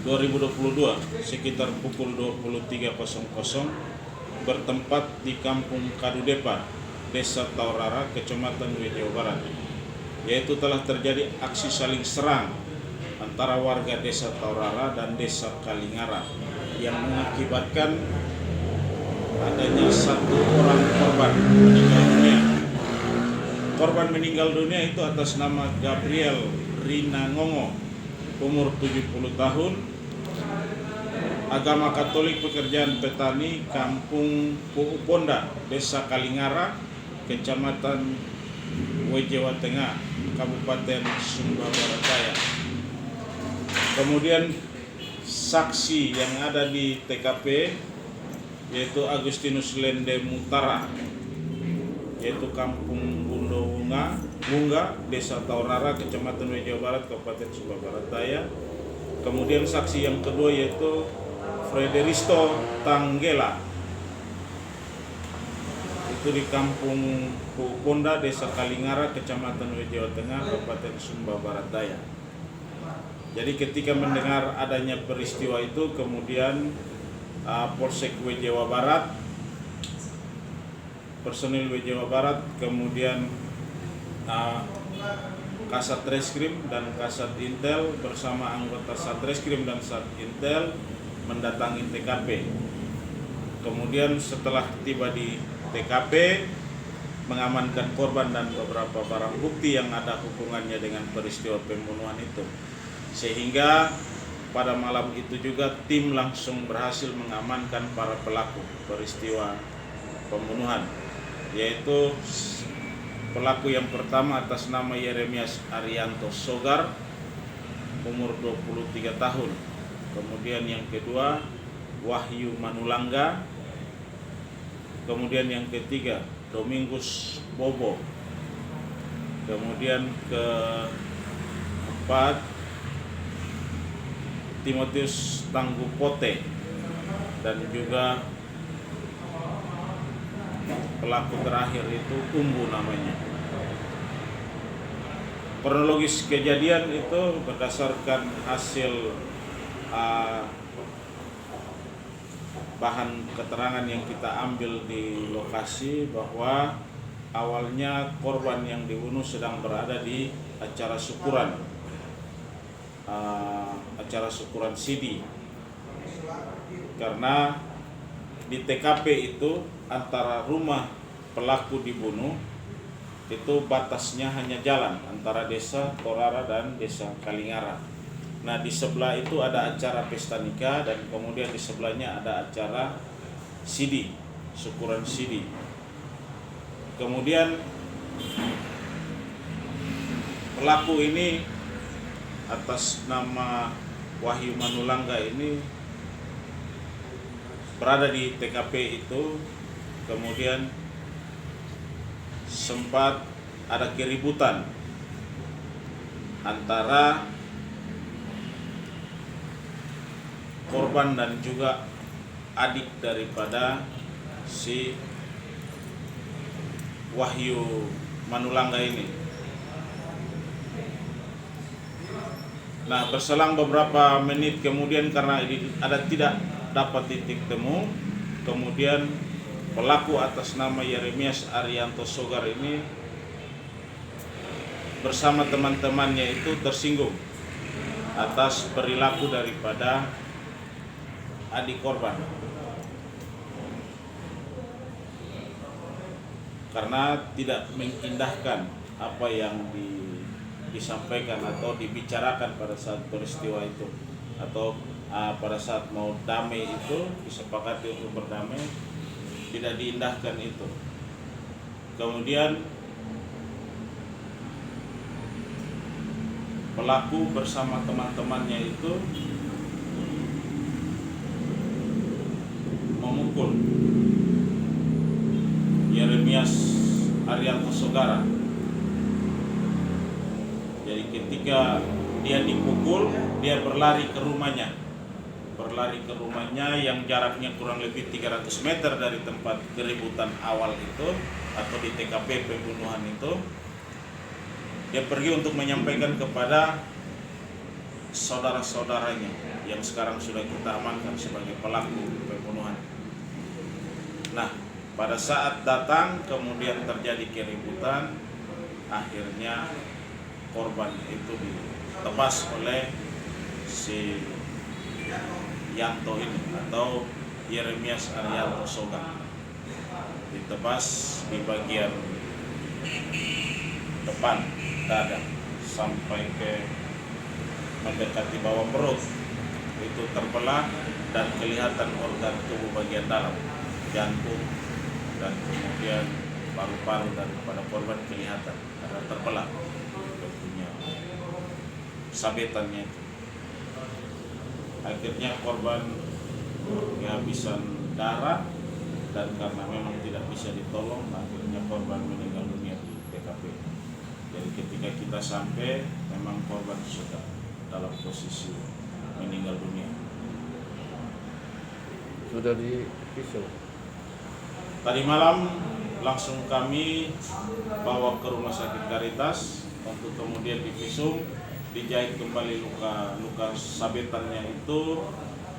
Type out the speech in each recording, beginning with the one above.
2022 sekitar pukul 23.00 bertempat di Kampung Kadudepa, Desa Taurara, Kecamatan Jawa Barat, yaitu telah terjadi aksi saling serang antara warga Desa Taurara dan Desa Kalingara yang mengakibatkan adanya satu orang korban meninggal dunia. Korban meninggal dunia itu atas nama Gabriel Rina Ngongo, umur 70 tahun, agama Katolik, pekerjaan petani, Kampung Puuponda, Desa Kalingara, Kecamatan Jawa Tengah, Kabupaten Sumba Barat Daya. Kemudian saksi yang ada di TKP yaitu Agustinus Lende Mutara, yaitu Kampung Bunga, Desa Taurara, Kecamatan Jawa Barat, Kabupaten Sumba Barat Daya. Kemudian saksi yang kedua yaitu Frederisto Tanggela, itu di Kampung Puuponda, Desa Kalingara, Kecamatan Jawa Tengah, Kabupaten Sumba Barat Daya. Jadi ketika mendengar adanya peristiwa itu, kemudian Polsek Jawa Barat, personil Jawa Barat, kemudian Kasat Reskrim dan Kasat Intel bersama anggota Satreskrim dan Sat Intel mendatangi TKP. Kemudian setelah tiba di TKP, mengamankan korban dan beberapa barang bukti yang ada hubungannya dengan peristiwa pembunuhan itu. Sehingga pada malam itu juga tim langsung berhasil mengamankan para pelaku peristiwa pembunuhan, yaitu pelaku yang pertama atas nama Yeremias Arianto Sogar, umur 23 tahun. Kemudian yang kedua Wahyu Manulangga. Kemudian yang ketiga Domingus Bobo. Kemudian keempat Timotius Tanggupote. Dan juga pelaku terakhir itu Umbu namanya. Kronologis kejadian itu berdasarkan hasil bahan keterangan yang kita ambil di lokasi, bahwa awalnya korban yang dibunuh sedang berada di acara syukuran Sidi, karena di TKP itu antara rumah pelaku dibunuh itu batasnya hanya jalan antara Desa Taurara dan Desa Kalingara. Nah, di sebelah itu ada acara pesta nikah dan kemudian di sebelahnya ada acara Sidi, syukuran Sidi. Kemudian pelaku ini atas nama Wahyu Manulangga ini berada di TKP itu, kemudian sempat ada keributan antara korban dan juga adik daripada si Wahyu Manulangga ini. Nah, berselang beberapa menit kemudian, karena ada tidak dapat titik temu, kemudian pelaku atas nama Yeremias Arianto Sogar ini bersama teman-temannya itu tersinggung atas perilaku daripada adik korban, karena tidak mengindahkan apa yang disampaikan atau dibicarakan pada saat peristiwa itu, atau pada saat mau damai itu, disepakati untuk berdamai, tidak diindahkan itu. Kemudian pelaku bersama teman-temannya itu memukul Yeremias Arianto Sogara. Jadi ketika dia dipukul, dia berlari ke rumahnya yang jaraknya kurang lebih 300 meter dari tempat keributan awal itu atau di TKP pembunuhan itu. Dia pergi untuk menyampaikan kepada saudara-saudaranya yang sekarang sudah kita amankan sebagai pelaku pembunuhan. Nah, pada saat datang kemudian terjadi keributan, akhirnya korban itu ditebas oleh si Yanto ini atau Yeremias Arianto Sogar. Ditebas di bagian depan dada sampai ke mendekati bawah perut, itu terbelah dan kelihatan organ tubuh bagian dalam, jantung dan kemudian paru-paru daripada korban kelihatan karena terbelah, punya sabetannya itu. Akhirnya korban kehabisan darah dan karena memang tidak bisa ditolong, akhirnya korban meninggal dunia di TKP. Jadi ketika kita sampai, memang korban sudah dalam posisi meninggal dunia. Sudah divisum. Tadi malam langsung kami bawa ke Rumah Sakit Caritas untuk kemudian divisum, dijahit kembali luka sabetannya itu,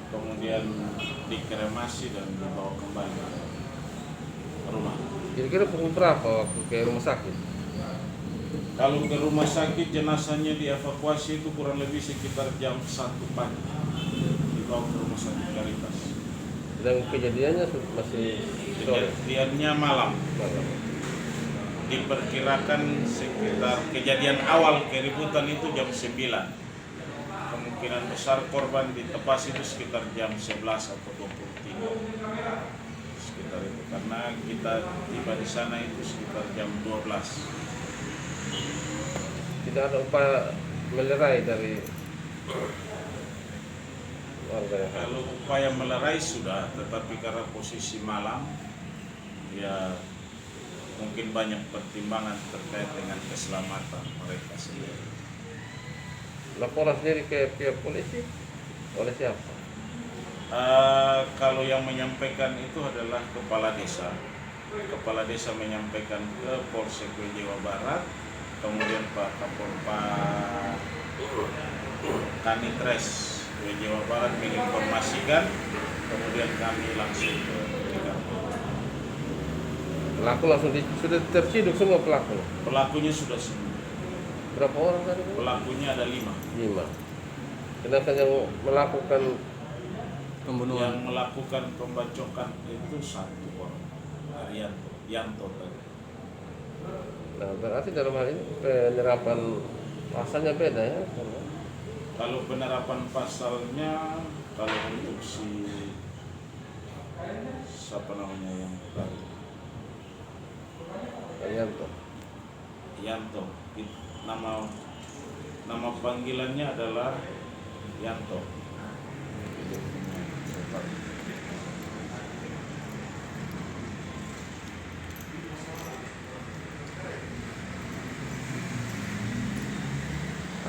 kemudian dikremasi dan dibawa kembali ke rumah. Kira-kira pukul berapa waktu ke rumah sakit? Kalau ke rumah sakit jenazahnya dievakuasi itu kurang lebih sekitar jam 1 pagi dibawa ke Rumah Sakit Caritas. Dan kejadiannya masih sore? Kejadiannya malam. Diperkirakan sekitar kejadian awal keributan itu jam 9. Kemungkinan besar korban ditebas itu sekitar jam 11 atau 23. Sekitar itu karena kita tiba di sana itu sekitar jam 12. Tidak ada upaya melerai dari warga yang Kalau upaya melerai sudah, tetapi karena posisi malam, ya mungkin banyak pertimbangan terkait dengan keselamatan mereka sendiri. laporan sendiri ke pihak polisi oleh siapa? Kalau yang menyampaikan itu adalah kepala desa. Kepala desa menyampaikan ke Polsek Jawa Barat, kemudian Pak Kanitres Jawa Barat menginformasikan, kemudian kami langsung ke TKP. Pelaku langsung sudah terciduk semua pelaku. Pelakunya sudah sembuh. Berapa orang tadi? Pelakunya ada 5. 5. Sedangkan yang melakukan pembunuhan, yang melakukan pembacokan itu 1 orang, Yanto tadi. Nah, berarti dalam hal ini penerapan pasalnya beda ya? Kalau penerapan pasalnya, kalau untuk siapa namanya yang tadi? Yanto. Nama panggilannya adalah Yanto.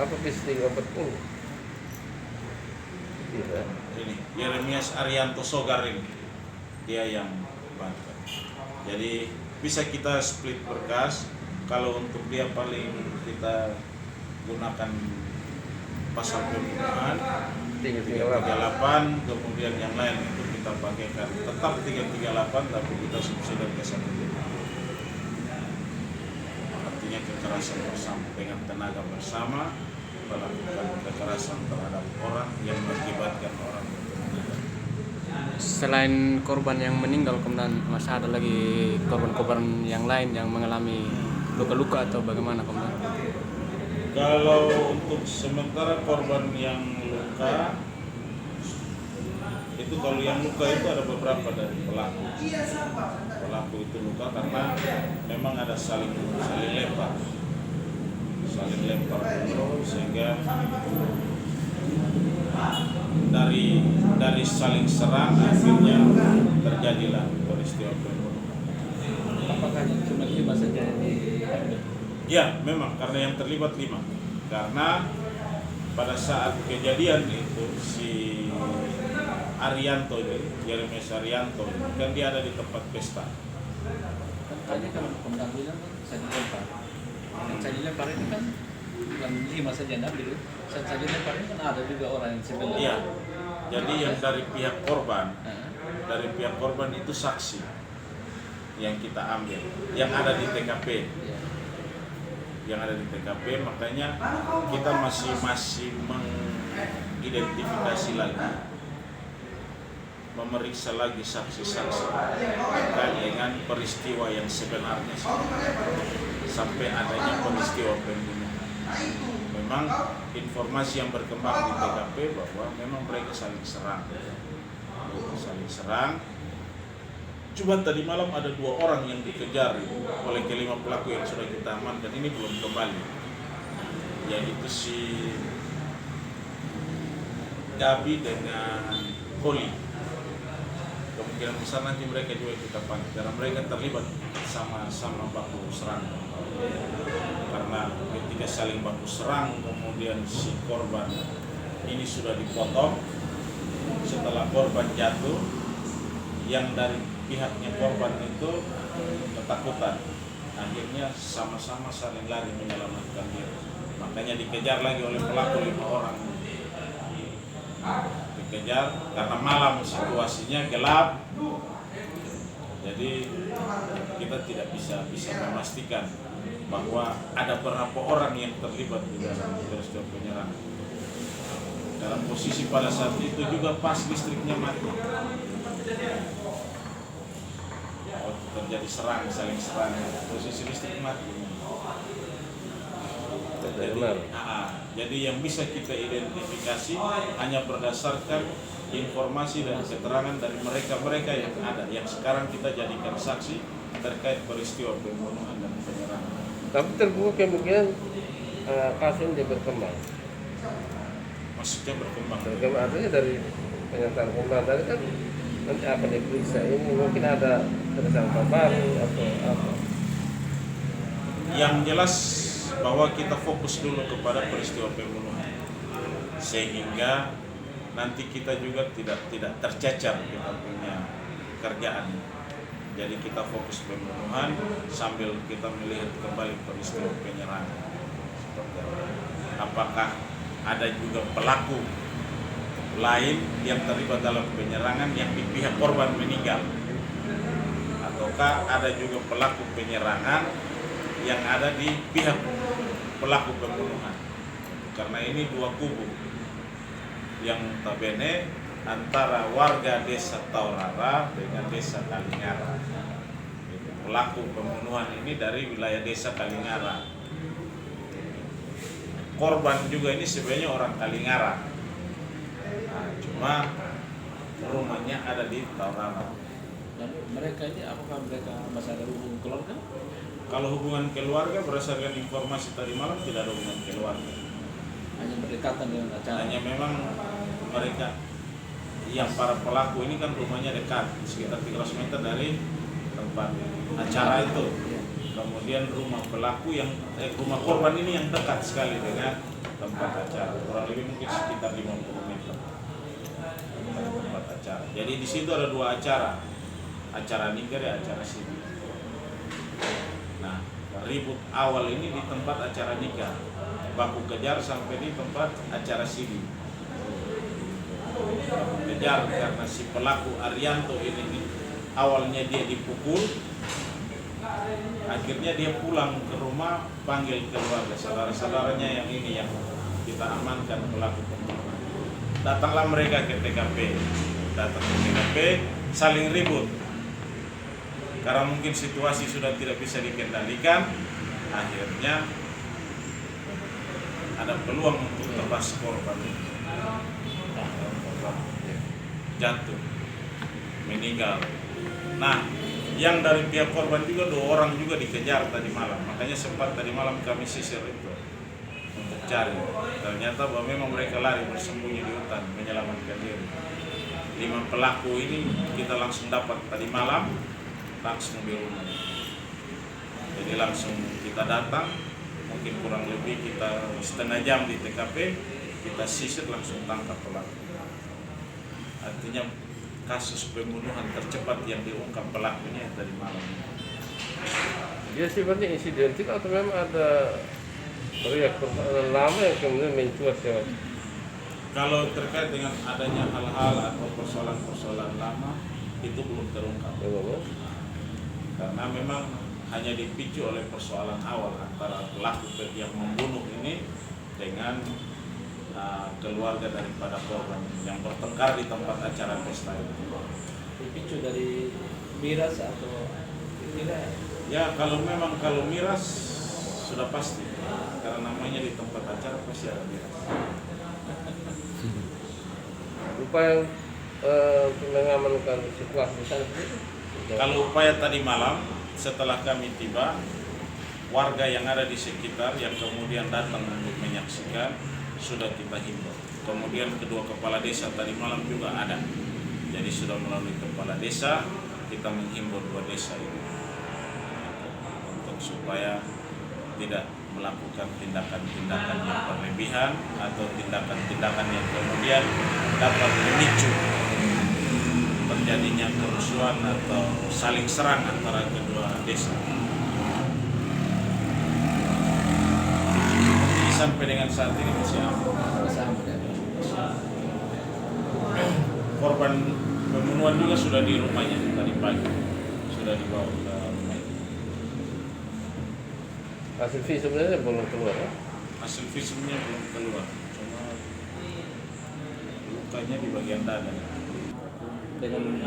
Apa peristiwa betul? Tidak. Ini Yeremias Arianto Sogar ini, dia yang bantu. Jadi bisa kita split berkas. Kalau untuk dia paling kita gunakan pasal pembunuhan 338, kemudian yang lain itu kita pakaikan tetap 338, tapi kita subsidi ke 1. Artinya kekerasan bersama dengan tenaga bersama, melakukan kekerasan terhadap orang yang mengakibatkan orang meninggal. selain korban yang meninggal, kemudian masih ada lagi korban-korban yang lain yang mengalami luka-luka atau bagaimana, kemudian? Kalau untuk sementara korban yang luka itu, kalau yang luka itu ada beberapa dari pelaku. Pelaku itu luka karena memang ada saling lempar dulu, sehingga dari saling serang akhirnya terjadilah peristiwa pembunuhan. Apakah cuma 5 saja? Ya, memang karena yang terlibat 5. Karena pada saat kejadian itu si Arianto ini, Yeremias Arianto ini, kan dia ada di tempat pesta. Tadi kan Pemda bilang kan saya dilempar. Yang saya dilempar itu kan bukan 5 saja yang ambil, saja paling kan ada juga orang yang sebelah. Iya. Jadi yang dari pihak korban itu saksi yang kita ambil, yang ada di TKP. Iya. Yang ada di TKP, makanya kita masih mengidentifikasi lagi, memeriksa lagi saksi-saksi terkait dengan peristiwa yang sebenarnya sampai adanya peristiwa pembunuhan. Memang informasi yang berkembang di TKP bahwa memang mereka saling serang. Cuma tadi malam ada 2 orang yang dikejar oleh kelima pelaku yang sudah kita amankan, ini belum kembali. Yaitu si Gabi dengan Holly. Kemungkinan besar nanti mereka juga kita panggil karena mereka terlibat sama baku serang. Karena ketika saling baku serang, kemudian si korban ini sudah dipotong. Setelah korban jatuh, yang dari pihaknya korban itu ketakutan, akhirnya sama-sama saling lari menyelamatkan diri. Makanya dikejar lagi oleh pelaku 5 orang. Dikejar karena malam, situasinya gelap, jadi kita tidak bisa memastikan bahwa ada berapa orang yang terlibat di dalam peristiwa penyerangan. Dalam posisi pada saat itu juga pas listriknya mati. Terjadi saling serang, posisi listrik mati. Jadi yang bisa kita identifikasi hanya berdasarkan informasi dan keterangan dari mereka yang ada, yang sekarang kita jadikan saksi terkait peristiwa pembunuhan dan penyerangan. Tapi terbuka kemungkinan kasus ini berkembang. Maksudnya berkembang. Artinya dari pernyataan korban tadi kan nanti akan diperiksa, ini mungkin ada tersangka baru atau apa. Yang jelas bahwa kita fokus dulu kepada peristiwa pembunuhan, sehingga nanti kita juga tidak tercecer kita punya kerjaan. Jadi kita fokus pembunuhan sambil kita melihat kembali peristiwa penyerangan. Apakah ada juga pelaku lain yang terlibat dalam penyerangan yang di pihak korban meninggal, ataukah ada juga pelaku penyerangan yang ada di pihak pelaku pembunuhan. Karena ini 2 kubu yang notabene antara warga desa Taurara dengan desa Kalingara. Pelaku pembunuhan ini dari wilayah desa Kalingara. Korban juga ini sebenarnya orang Kalingara. Nah, cuma rumahnya ada di Taurara. Dan mereka ini apakah mereka masih ada hubungan keluarga? Kalau hubungan keluarga berdasarkan informasi tadi malam tidak ada hubungan keluarga. Hanya berdekatan dengan acara. Hanya memang mereka yang para pelaku ini kan rumahnya dekat, sekitar 300 meter dari tempat acara itu. Kemudian rumah pelaku rumah korban ini yang dekat sekali dengan tempat acara, kurang lebih mungkin sekitar 50 meter tempat acara. Jadi di situ ada 2 acara nikah dan acara siri. Nah, ribut awal ini di tempat acara nikah, baku kejar sampai di tempat acara siri. Baku kejar karena si pelaku Arianto ini awalnya dia dipukul, akhirnya dia pulang ke rumah, panggil keluarga, saudara-saudaranya yang ini yang kita amankan pelaku pembunuhan. Datanglah mereka ke TKP, saling ribut. Karena mungkin situasi sudah tidak bisa dikendalikan, akhirnya ada peluang untuk tebas korban jatuh, meninggal. Nah, yang dari pihak korban juga 2 orang juga dikejar tadi malam. Makanya sempat tadi malam kami sisir itu untuk cari. Ternyata bahwa memang mereka lari bersembunyi di hutan menyelamatkan diri. 5 pelaku ini kita langsung dapat tadi malam, langsung di rumah. Jadi langsung kita datang, mungkin kurang lebih kita setengah jam di TKP, kita sisir langsung tangkap pelaku. Artinya kasus pembunuhan tercepat yang diungkap pelakunya dari malam. Dia sifatnya insidentil atau memang ada ya persoalan lama yang kemudian mencuat ya. Kalau terkait dengan adanya hal-hal atau persoalan-persoalan lama itu belum terungkap. Memang, Karena memang hanya dipicu oleh persoalan awal antara pelaku yang membunuh ini dengan keluarga daripada korban yang bertengkar di tempat acara pesta itu. Dipicu dari miras atau tidak? Ya kalau miras sudah pasti karena namanya di tempat acara pasti ada miras. upaya untuk mengamankan situasi di sana sendiri. Kalau upaya tadi malam setelah kami tiba, warga yang ada di sekitar yang kemudian datang untuk menyaksikan sudah kita himbau. Kemudian kedua kepala desa tadi malam juga ada. Jadi sudah melalui kepala desa kita menghimbau dua desa ini untuk supaya tidak melakukan tindakan-tindakan yang berlebihan atau tindakan-tindakan yang kemudian dapat memicu terjadinya kerusuhan atau saling serang antara kedua desa. Jadi sampai dengan saat ini masih aman. Sama ya. Korban pembunuhan juga sudah di rumahnya tadi pagi, sudah dibawa ke rumahnya. Hasil visumnya belum keluar ya? Hasil visumnya belum keluar, cuma lukanya di bagian dada. Dengan